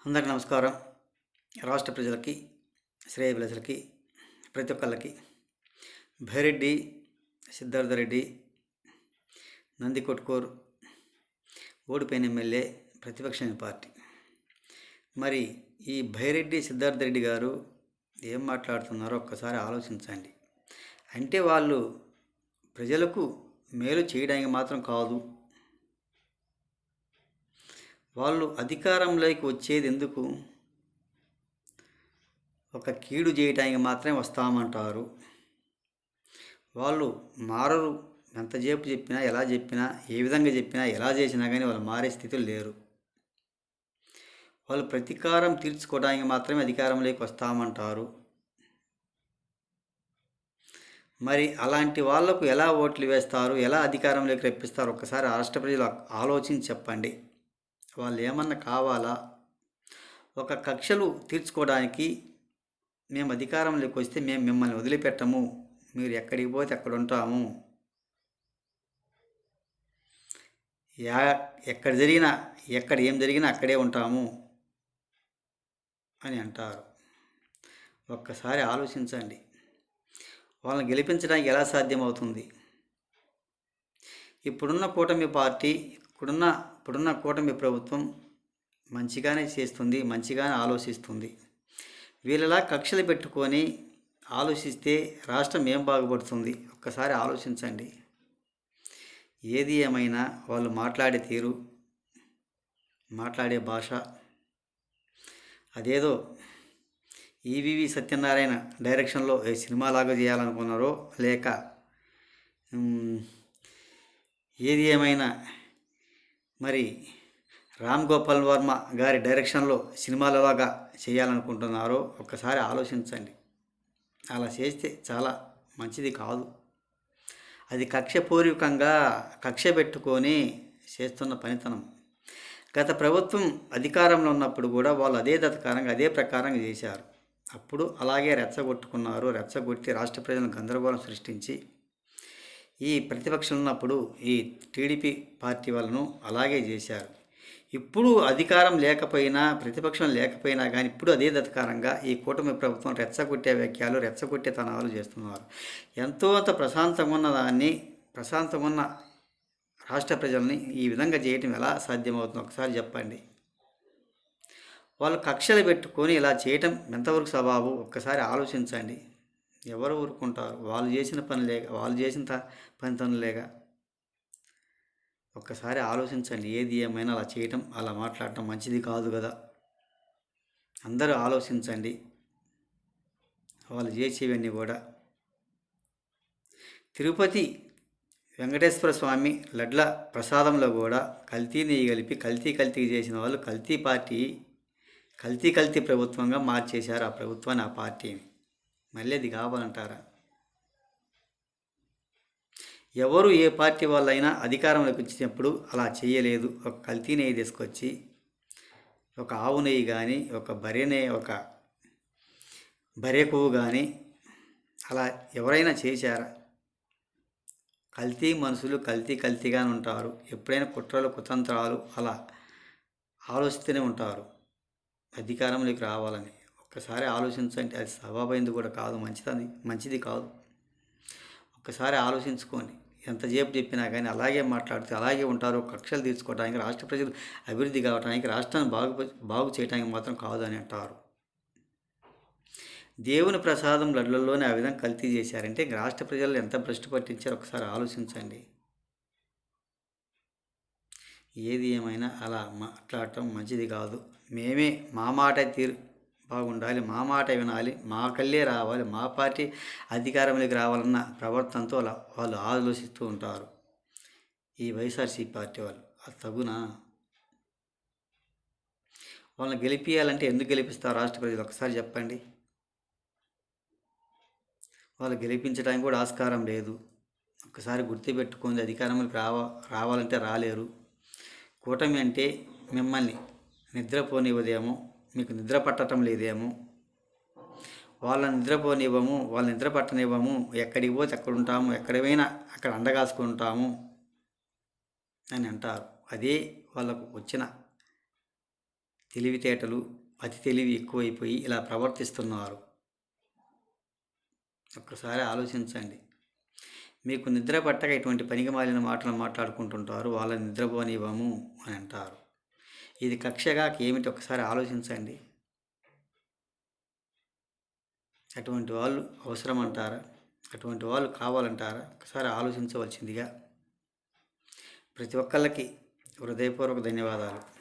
అందరికీ నమస్కారం. రాష్ట్ర ప్రజలకి, శ్రేయోభిలాషులకి, ప్రతి ఒక్కళ్ళకి భైరెడ్డి సిద్ధార్థరెడ్డి నందికొట్కూరు ఓడిపోయిన ఎమ్మెల్యే ప్రతిపక్ష పార్టీ. మరి ఈ భైరెడ్డి సిద్ధార్థరెడ్డి గారు ఏం మాట్లాడుతున్నారో ఒక్కసారి ఆలోచించండి. అంటే వాళ్ళు ప్రజలకు మేలు చేయడానికి మాత్రం కాదు, వాళ్ళు అధికారంలోకి వచ్చేది ఎందుకు? ఒక కీడు చేయటానికి మాత్రమే వస్తామంటారు. వాళ్ళు మారరు. ఎంతసేపు చెప్పినా, ఎలా చెప్పినా, ఏ విధంగా చెప్పినా, ఎలా చేసినా కానీ వాళ్ళు మారే స్థితిలో లేరు. వాళ్ళు ప్రతీకారం తీర్చుకోవడానికి మాత్రమే అధికారంలోకి వస్తామంటారు. మరి అలాంటి వాళ్లకు ఎలా ఓట్లు వేస్తారు, ఎలా అధికారంలోకి రప్పిస్తారు? ఒక్కసారి రాష్ట్ర ప్రజలు ఆలోచించి చెప్పండి. వాళ్ళు ఏమన్నా కావాలా? ఒక కక్షలు తీర్చుకోవడానికి మేము అధికారంలోకి వస్తే మేము మిమ్మల్ని వదిలిపెట్టము, మీరు ఎక్కడికి పోతే అక్కడ ఉంటాము, ఎక్కడ ఏం జరిగినా అక్కడే ఉంటాము అని అంటారు. ఒక్కసారి ఆలోచించండి. వాళ్ళని గెలిపించడానికి ఎలా సాధ్యమవుతుంది? ఇప్పుడున్న కూటమి పార్టీ, ఇప్పుడున్న కూటమి ప్రభుత్వం మంచిగానే చేస్తుంది, మంచిగానే ఆలోచిస్తుంది. వీళ్ళలా కక్షలు పెట్టుకొని ఆలోచిస్తే రాష్ట్రం ఏం బాగుపడుతుంది? ఒక్కసారి ఆలోచించండి. ఏది ఏమైనా వాళ్ళు మాట్లాడే తీరు, మాట్లాడే భాష అదేదో ఈవీవి సత్యనారాయణ డైరెక్షన్లో ఏ సినిమాలాగా చేయాలనుకున్నారో, లేక ఏది ఏమైనా మరి రామ్ గోపాల్ వర్మ గారి డైరెక్షన్లో సినిమాలలాగా చేయాలనుకుంటున్నారో ఒక్కసారి ఆలోచించండి. అలా చేస్తే చాలా మంచిది కాదు. అది కక్షపూర్వకంగా కక్ష పెట్టుకొని చేస్తున్న పనితనం. గత ప్రభుత్వం అధికారంలో ఉన్నప్పుడు కూడా వాళ్ళు అదే ప్రకారంగా చేశారు. అప్పుడు అలాగే రెచ్చగొట్టుకున్నారు. రెచ్చగొట్టి రాష్ట్ర ప్రజలను గందరగోళం సృష్టించి ఈ ప్రతిపక్షం ఉన్నప్పుడు ఈ టీడీపీ పార్టీ వాళ్ళను అలాగే చేశారు. ఇప్పుడు అధికారం లేకపోయినా, ప్రతిపక్షం లేకపోయినా కానీ ఇప్పుడు అదే అధికారంగా ఈ కూటమి ప్రభుత్వం రెచ్చగొట్టే వ్యాఖ్యలు, రెచ్చగొట్టేతనాలు చేస్తున్నారు. ఎంతో అంత ప్రశాంతంగా ఉన్న రాష్ట్ర ప్రజల్ని ఈ విధంగా చేయటం ఎలా సాధ్యమవుతుందో ఒకసారి చెప్పండి. వాళ్ళు కక్షలు పెట్టుకొని ఇలా చేయటం ఎంతవరకు సబాబు? ఒక్కసారి ఆలోచించండి. ఎవరు ఊరుకుంటారు? వాళ్ళు చేసిన పనితనం లేక ఒక్కసారి ఆలోచించండి. ఏది ఏమైనా అలా చేయటం, అలా మాట్లాడటం మంచిది కాదు కదా. అందరూ ఆలోచించండి. వాళ్ళు చేసేవన్నీ కూడా తిరుపతి వెంకటేశ్వర స్వామి లడ్ల ప్రసాదంలో కూడా కల్తీ నెయ్యి కలిపి కల్తీ చేసిన వాళ్ళు కల్తీ ప్రభుత్వంగా మార్చేశారు ఆ ప్రభుత్వాన్ని, ఆ పార్టీని. మళ్ళీ అది కావాలంటారా? ఎవరు ఏ పార్టీ వాళ్ళైనా అధికారంలోకి వచ్చినప్పుడు అలా చేయలేదు. ఒక కల్తీ నెయ్యి తీసుకొచ్చి, ఒక ఆవు నెయ్యి కానీ, ఒక బర్రె కొవ్వు కానీ అలా ఎవరైనా చేశారా? కల్తీ మనుషులు కల్తీగానే ఉంటారు. ఎప్పుడైనా కుట్రలు కుతంత్రాలు అలా ఆలోచిస్తూనే ఉంటారు అధికారంలోకి రావాలని. ఒక్కసారి ఆలోచించండి. అది సబాబైంది కూడా కాదు, మంచిది కాదు. ఒక్కసారి ఆలోచించుకోండి. ఎంతసేపు చెప్పినా కానీ అలాగే మాట్లాడితే అలాగే ఉంటారు. కక్షలు తీర్చుకోవడానికి, రాష్ట్ర ప్రజలు అభివృద్ధి కావడానికి, రాష్ట్రాన్ని బాగు చేయడానికి మాత్రం కాదు అని అంటారు. దేవుని ప్రసాదం లడ్లలోనే ఆ విధంగా కల్తీ చేశారంటే రాష్ట్ర ప్రజలు ఎంత భ్రష్టు పట్టించారో ఒకసారి ఆలోచించండి. ఏది ఏమైనా అలా మాట్లాడటం మంచిది కాదు. మా మాట తీరు బాగుండాలి, మా మాట వినాలి, మా కళ్ళే రావాలి, మా పార్టీ అధికారంలోకి రావాలన్న ప్రవర్తనతో వాళ్ళు ఆలోచిస్తూ ఉంటారు ఈ వైఎస్ఆర్సీపీ పార్టీ వాళ్ళు. అది తగునా? వాళ్ళని గెలిపించాలంటే ఎందుకు గెలిపిస్తారు రాష్ట్ర ప్రజలు? ఒకసారి చెప్పండి. వాళ్ళు గెలిపించడానికి కూడా ఆస్కారం లేదు. ఒకసారి గుర్తుపెట్టుకుంది. అధికారంలోకి రావాలంటే రాలేరు. కూటమి అంటే మిమ్మల్ని నిద్రపోనివ్వదేమో, మీకు నిద్ర పట్టడం లేదేమో, వాళ్ళని నిద్రపోనివ్వము, వాళ్ళని నిద్ర పట్టనివ్వము, ఎక్కడికి పోతే అక్కడ ఉంటాము, ఎక్కడికైనా అక్కడ అండగాసుకుంటాము అని అంటారు. అదే వాళ్ళకు వచ్చిన తెలివితేటలు అతి తెలివి ఎక్కువైపోయి ఇలా ప్రవర్తిస్తున్నారు. ఒక్కసారి ఆలోచించండి. మీకు నిద్ర పట్టక ఇటువంటి పనికిమాలిన మాటలు మాట్లాడుకుంటుంటారు. వాళ్ళని నిద్రపోనివ్వము అని అంటారు. ఇది కక్షగా ఏమిటి ఒకసారి ఆలోచించండి. అటువంటి వాళ్ళు అవసరం అంటారా? అటువంటి వాళ్ళు కావాలంటారా? ఒకసారి ఆలోచించవలసిందిగా ప్రతి ఒక్కళ్ళకి హృదయపూర్వక ధన్యవాదాలు.